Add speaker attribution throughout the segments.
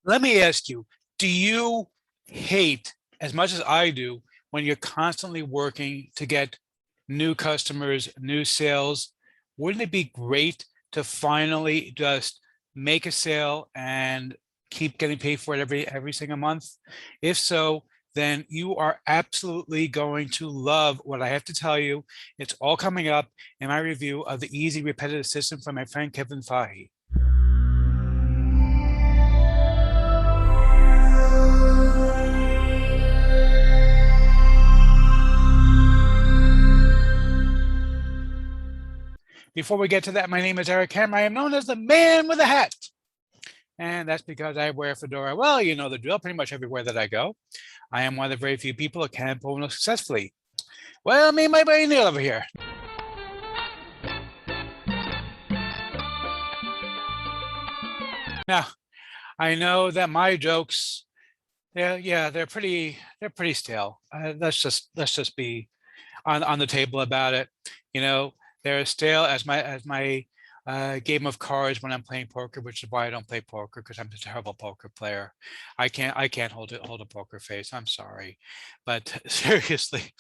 Speaker 1: Let me ask you, do you hate as much as I do when you're constantly working to get new customers, new sales? Wouldn't it be great to finally just make a sale and keep getting paid for it every single month? If so, then you are absolutely going to love what I have to tell you. It's all coming up in my review of the easy repetitive system from my friend Kevin Fahy. Before we get to that, my name is Eric Hammer. I am known as the man with a hat. And that's because I wear a fedora. Well, you know the drill, pretty much everywhere that I go. I am one of the very few people who can pull successfully. Well, me and my buddy Neil over here. Now, I know that my jokes, they're pretty stale. Let's just be on the table about it. You know, they're as stale as my game of cards when I'm playing poker, which is why I don't play poker, because I'm a terrible poker player. I can't hold a poker face. I'm sorry, but seriously.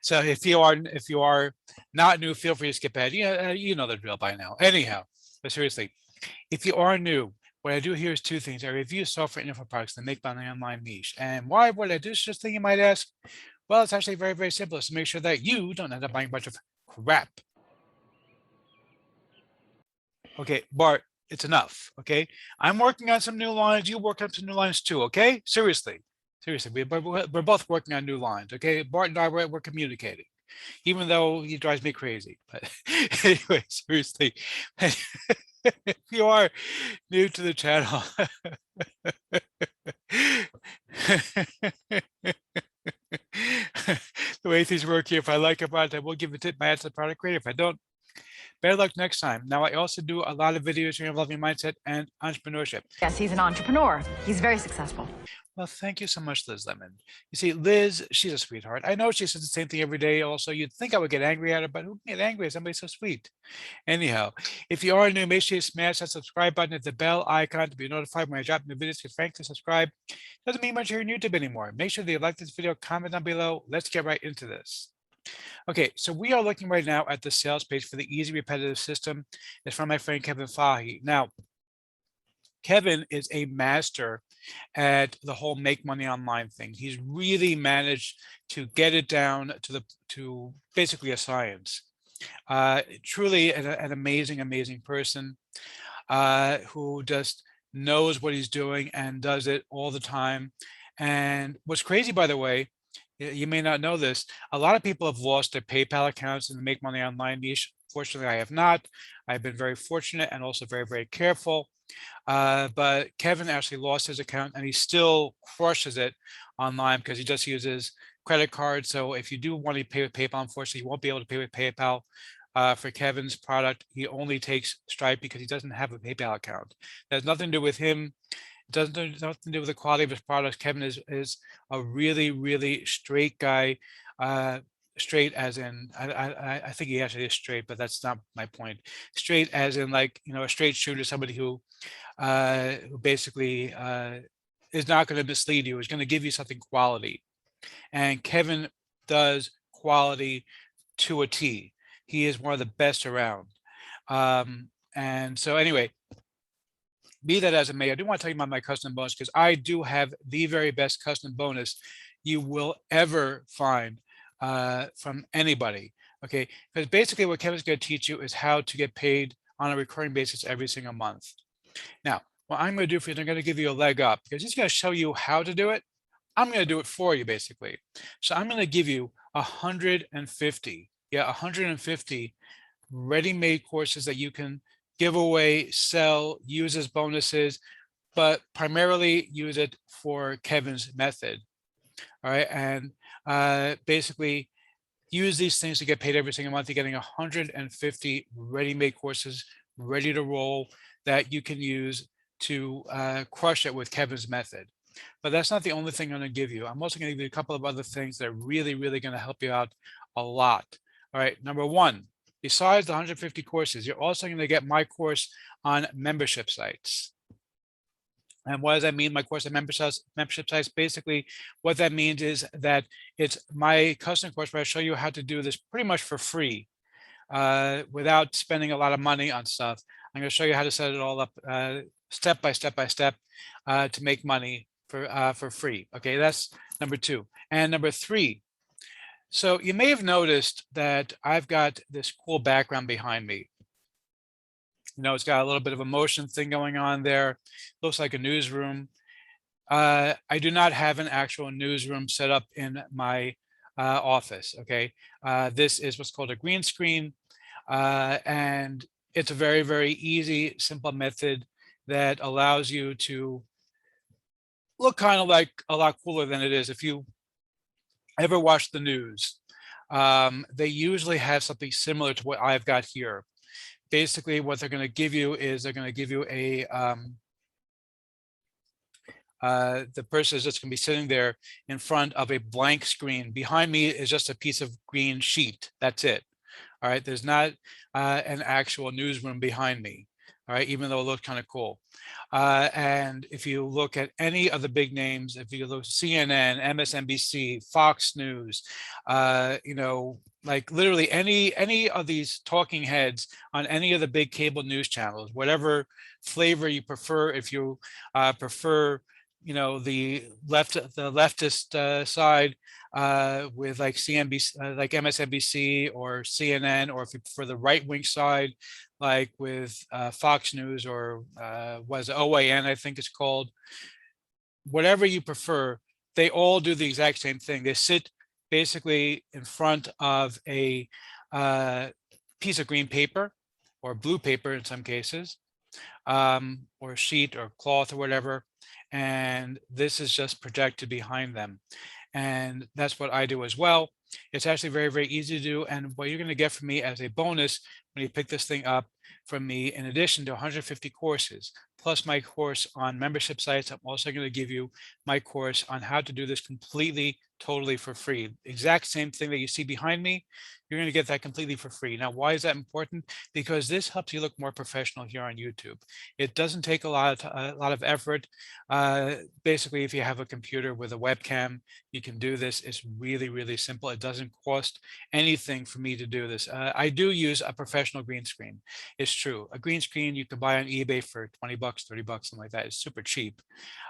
Speaker 1: So if you are not new, feel free to skip ahead. You know the drill by now. Anyhow, but seriously, if you are new, what I do here is two things. I review software and info products that make money online niche. And why would I do such a thing, you might ask? Well, it's actually very, very simple. It's to make sure that you don't end up buying a bunch of crap. Okay, Bart, it's enough. Okay, I'm working on some new lines. You work on some new lines too. Okay, seriously, we're both working on new lines. Okay, Bart and I we're communicating, even though he drives me crazy. But anyway, seriously, if you are new to the channel. The way things work here, if I like a product, I will give it my ad to the product creator. If I don't, better luck next time. Now, I also do a lot of videos involving mindset and entrepreneurship.
Speaker 2: Yes, he's an entrepreneur. He's very successful.
Speaker 1: Well, thank you so much, Liz Lemon. You see, Liz, she's a sweetheart. I know she says the same thing every day. Also, you'd think I would get angry at her, but who can get angry at somebody so sweet? Anyhow, if you are new, make sure you smash that subscribe button at the bell icon to be notified when I drop new videos. Because frankly, subscribe doesn't mean much here on YouTube anymore. Make sure that you like this video, comment down below. Let's get right into this. Okay, so we are looking right now at the sales page for the easy repetitive system. It's from my friend Kevin Fahy. Now, Kevin is a master at the whole make money online thing. He's really managed to get it down to basically a science. Truly an amazing person who just knows what he's doing and does it all the time. And what's crazy, by the way, you may not know this, a lot of people have lost their PayPal accounts in the make money online niche. Fortunately, I have not. I've been very fortunate and also very, very careful. But Kevin actually lost his account and he still crushes it online because he just uses credit cards. So if you do want to pay with PayPal, unfortunately, you won't be able to pay with PayPal. For Kevin's product, he only takes Stripe because he doesn't have a PayPal account. That has nothing to do with him. It doesn't have nothing to do with the quality of his products. Kevin is a really straight guy. Straight as in, I think he actually is straight, but that's not my point. Straight as in, like, you know, a straight shooter, somebody who basically is not going to mislead you, is going to give you something quality. And Kevin does quality to a T. He is one of the best around. And so anyway, be that as it may, I do want to tell you about my custom bonus because I do have the very best custom bonus you will ever find from anybody. Okay, because basically what Kevin's going to teach you is how to get paid on a recurring basis every single month. Now, what I'm going to do for you is I'm going to give you a leg up because he's going to show you how to do it. I'm going to do it for you, basically. So I'm going to give you 150, 150 ready-made courses that you can give away, sell, use as bonuses, but primarily use it for Kevin's method. All right, and basically use these things to get paid every single month. You're getting 150 ready-made courses ready to roll that you can use to crush it with Kevin's method. But that's not the only thing I'm going to give you. I'm also going to give you a couple of other things that are really going to help you out a lot. All right, number one, besides the 150 courses, you're also going to get my course on membership sites. And what does that mean? My course at membership sites. Basically, what that means is that it's my custom course where I show you how to do this pretty much for free, without spending a lot of money on stuff. I'm going to show you how to set it all up step by step by step to make money for free. Okay, that's number 2. And number 3. So you may have noticed that I've got this cool background behind me. You know, it's got a little bit of a motion thing going on there. Looks like a newsroom. I do not have an actual newsroom set up in my office. Okay, this is what's called a green screen, and it's a very, very easy, simple method that allows you to look kind of like a lot cooler than it is. If you ever watch the news, they usually have something similar to what I've got here. Basically, what they're going to give you is they're going to give you a the person is just going to be sitting there in front of a blank screen. Behind me is just a piece of green sheet. That's it. All right. There's not an actual newsroom behind me. All right. Even though it looks kind of cool. And if you look at any of the big names, if you look CNN, MSNBC, Fox News, you know, like literally any of these talking heads on any of the big cable news channels, whatever flavor you prefer, if you prefer, you know, the leftist side with like CNBC, like MSNBC or CNN, or if you prefer the right wing side, like with Fox News or was OAN, I think it's called. Whatever you prefer, they all do the exact same thing. They sit basically in front of a piece of green paper or blue paper in some cases, or sheet or cloth or whatever. And this is just projected behind them. And that's what I do as well. It's actually very, very easy to do. And what you're going to get from me as a bonus when you pick this thing up from me, in addition to 150 courses, plus my course on membership sites, I'm also going to give you my course on how to do this completely, totally for free. Exact same thing that you see behind me, you're going to get that completely for free. Now, why is that important? Because this helps you look more professional here on YouTube. It doesn't take a lot of effort. Basically, if you have a computer with a webcam, you can do this. It's really, really simple. It doesn't cost anything for me to do this. I do use a professional green screen. It's true. A green screen you can buy on eBay for 20 bucks, 30 bucks, something like that. It's super cheap.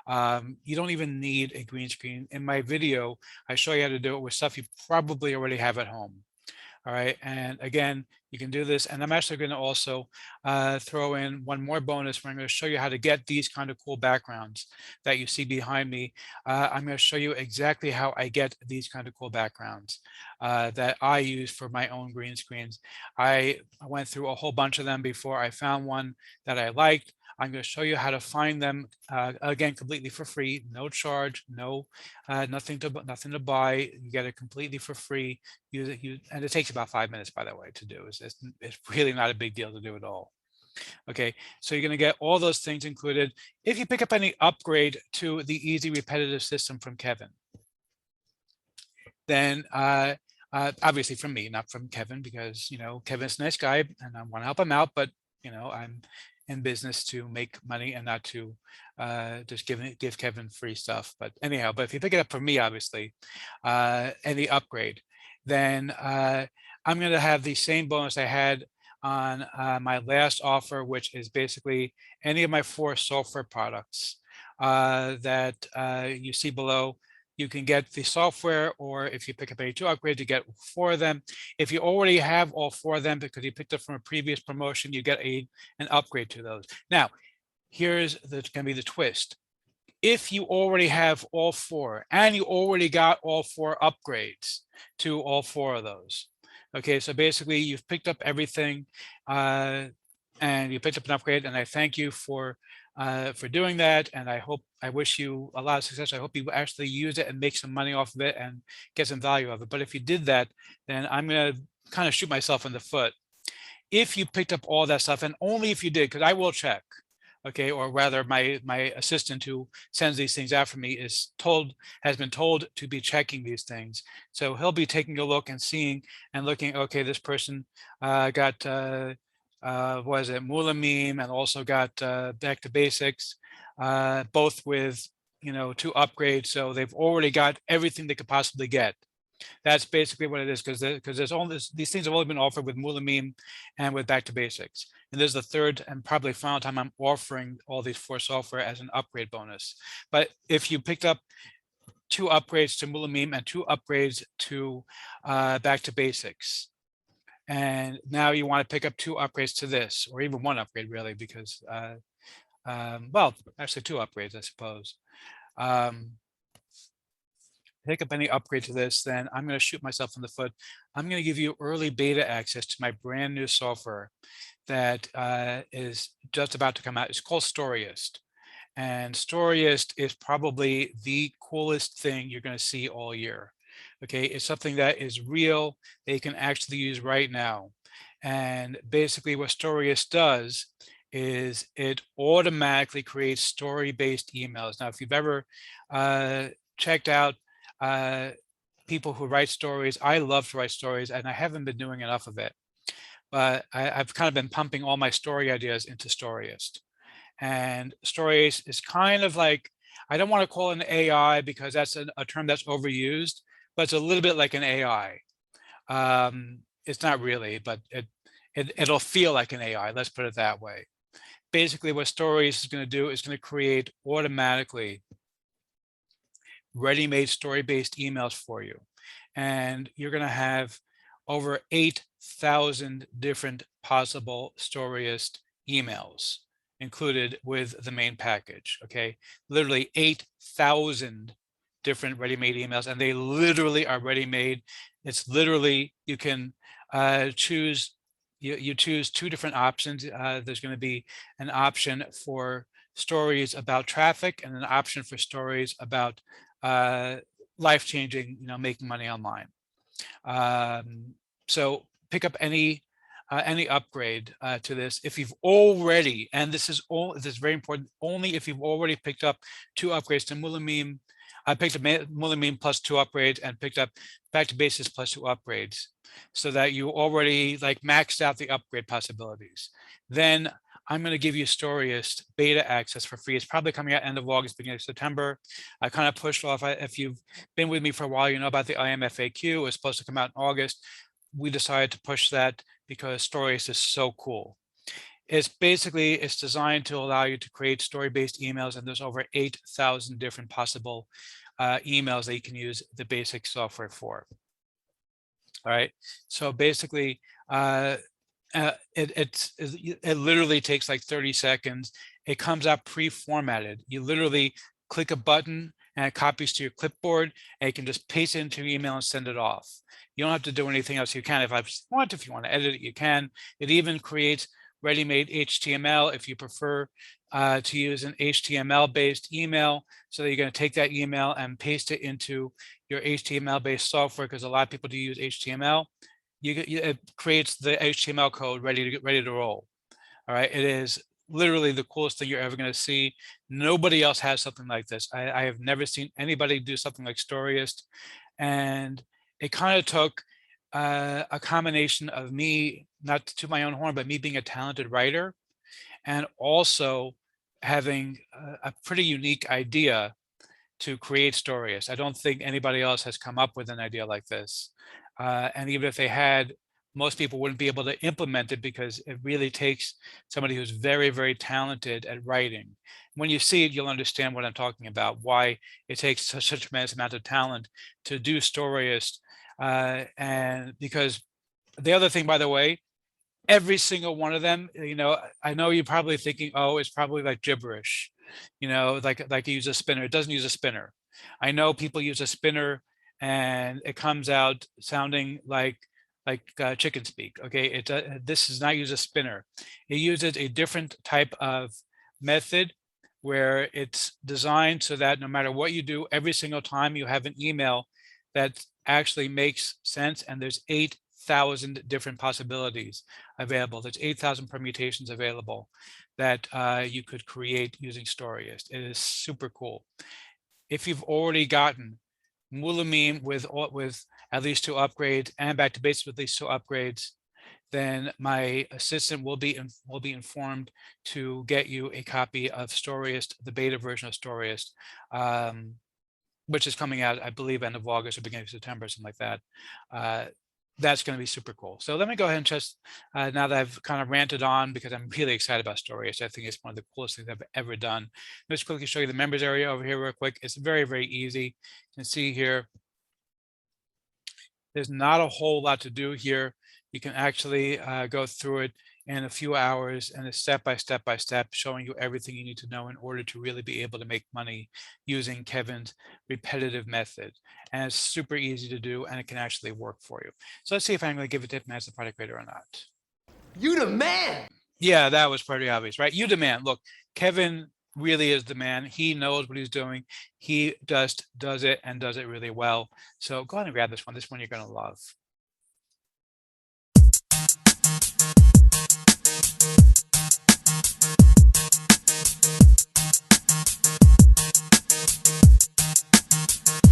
Speaker 1: You don't even need a green screen. In my video, I show you how to do it with stuff you probably already have at home. All right. And again, you can do this. And I'm actually going to also throw in one more bonus where I'm going to show you how to get these kind of cool backgrounds that you see behind me. I'm going to show you exactly how I get these kind of cool backgrounds that I use for my own green screens. I went through a whole bunch of them before I found one that I liked. I'm going to show you how to find them again completely for free, no charge, no nothing to buy. You get it completely for free. Use it, and it takes about 5 minutes, by the way, to do. It's really not a big deal to do at all. Okay, so you're going to get all those things included. If you pick up any upgrade to the easy repetitive system from Kevin, then obviously from me, not from Kevin, because you know Kevin's a nice guy and I want to help him out, but you know I'm in business to make money and not to just give Kevin free stuff. But anyhow, but if you pick it up from me, obviously, any upgrade, then I'm going to have the same bonus I had on my last offer, which is basically any of my 4 software products that you see below. You can get the software, or if you pick up any 2 upgrades, you get 4 of them. If you already have all 4 of them because you picked up from a previous promotion, you get an upgrade to those. Now, here's going to be the twist. If you already have all 4 and you already got all 4 upgrades to all 4 of those, okay, so basically you've picked up everything and you picked up an upgrade, and I thank you for doing that, and I wish you a lot of success. I hope you actually use it and make some money off of it and get some value of it. But if you did that, then I'm going to kind of shoot myself in the foot. If you picked up all that stuff, and only if you did, because I will check, okay, or rather my assistant who sends these things out for me has been told to be checking these things. So he'll be taking a look and seeing and looking, okay, this person got was it Mula Meme, and also got Back to Basics. both with, 2 upgrades. So they've already got everything they could possibly get. That's basically what it is, because there's all these things have only been offered with Moolameme and with Back to Basics. And this is the third and probably final time I'm offering all these 4 software as an upgrade bonus. But if you picked up 2 upgrades to Moolameme and 2 upgrades to Back to Basics, and now you want to pick up 2 upgrades to this, or even 1 upgrade really, because well, actually 2 upgrades, I suppose. Um, Pick up any upgrade to this, then I'm going to shoot myself in the foot. I'm going to give you early beta access to my brand new software that is just about to come out. It's called Storyist. And Storyist is probably the coolest thing you're going to see all year. Okay, it's something that is real, that you can actually use right now. And basically what Storyist does is it automatically creates story-based emails. Now, if you've ever checked out uh, people who write stories, I love to write stories, and I haven't been doing enough of it. But I've kind of been pumping all my story ideas into Storyist. And Storyist is kind of like, I don't want to call it an AI because that's a term that's overused, but it's a little bit like an AI. It's not really, but it'll feel like an AI. Let's put it that way. Basically, what Storyist is going to do is going to create automatically ready-made story-based emails for you. And you're going to have over 8,000 different possible Storyist emails included with the main package. Okay, literally 8,000 different ready-made emails, and they literally are ready-made. It's literally, you can choose, you choose 2 different options. There's going to be an option for stories about traffic and an option for stories about life-changing, making money online. So pick up any upgrade to this if you've already, and this is very important, only if you've already picked up 2 upgrades to Moolameme. I picked up Moolameme plus 2 upgrades and picked up Back to Basics plus 2 upgrades, so that you already like maxed out the upgrade possibilities. Then I'm going to give you Storyist beta access for free. It's probably coming out end of August, beginning of September. I kind of pushed off. If you've been with me for a while, you know about the IMFAQ. It was supposed to come out in August. We decided to push that because Storyist is so cool. It's designed to allow you to create story-based emails, and there's over 8,000 different possible emails that you can use the basic software for. All right. So basically, it literally takes like 30 seconds. It comes out pre-formatted. You literally click a button and it copies to your clipboard, and you can just paste it into your email and send it off. You don't have to do anything else. You can, if you want to edit it, you can. It even creates ready-made HTML if you prefer to use an HTML-based email, so that you're going to take that email and paste it into your HTML-based software, because a lot of people do use HTML. It creates the HTML code ready to roll. All right, it is literally the coolest thing you're ever going to see. Nobody else has something like this. I have never seen anybody do something like Storyist, and it kind of took a combination of me, not to my own horn, but me being a talented writer, and also having a pretty unique idea to create Storyist. I don't think anybody else has come up with an idea like this. And even if they had, most people wouldn't be able to implement it, because it really takes somebody who's very, very talented at writing. When you see it, you'll understand what I'm talking about, why it takes such a tremendous amount of talent to do Storyist. And because the other thing, by the way, every single one of them, I know you're probably thinking, oh, it's probably like gibberish, like you use a spinner. It doesn't use a spinner. I know people use a spinner and it comes out sounding like chicken speak. Okay, this does not use a spinner. It uses a different type of method, where it's designed so that no matter what you do, every single time you have an email that actually makes sense. And there's 8,000 different possibilities available. There's 8,000 permutations available that you could create using Storyist. It is super cool. If you've already gotten Moolameme with at least 2 upgrades, and Back to Basics with at least 2 upgrades, then my assistant will be informed to get you a copy of Storyist, the beta version of Storyist, um, which is coming out, I believe, end of August or beginning of September, something like that. Uh, that's going to be super cool. So let me go ahead and just, now that I've kind of ranted on, because I'm really excited about Stories. I think it's one of the coolest things I've ever done. Let's quickly show you the members area over here real quick. It's very, very easy. You can see here, there's not a whole lot to do here. You can actually go through it in a few hours, and it's step by step by step, showing you everything you need to know in order to really be able to make money using Kevin's repetitive method. And it's super easy to do, and it can actually work for you. So let's see if I'm going to give it to him as a product creator or not.
Speaker 3: You the man.
Speaker 1: Yeah, that was pretty obvious, right? You the man. Look, Kevin really is the man. He knows what he's doing. He just does it and does it really well. So go ahead and grab this one. This one you're going to love.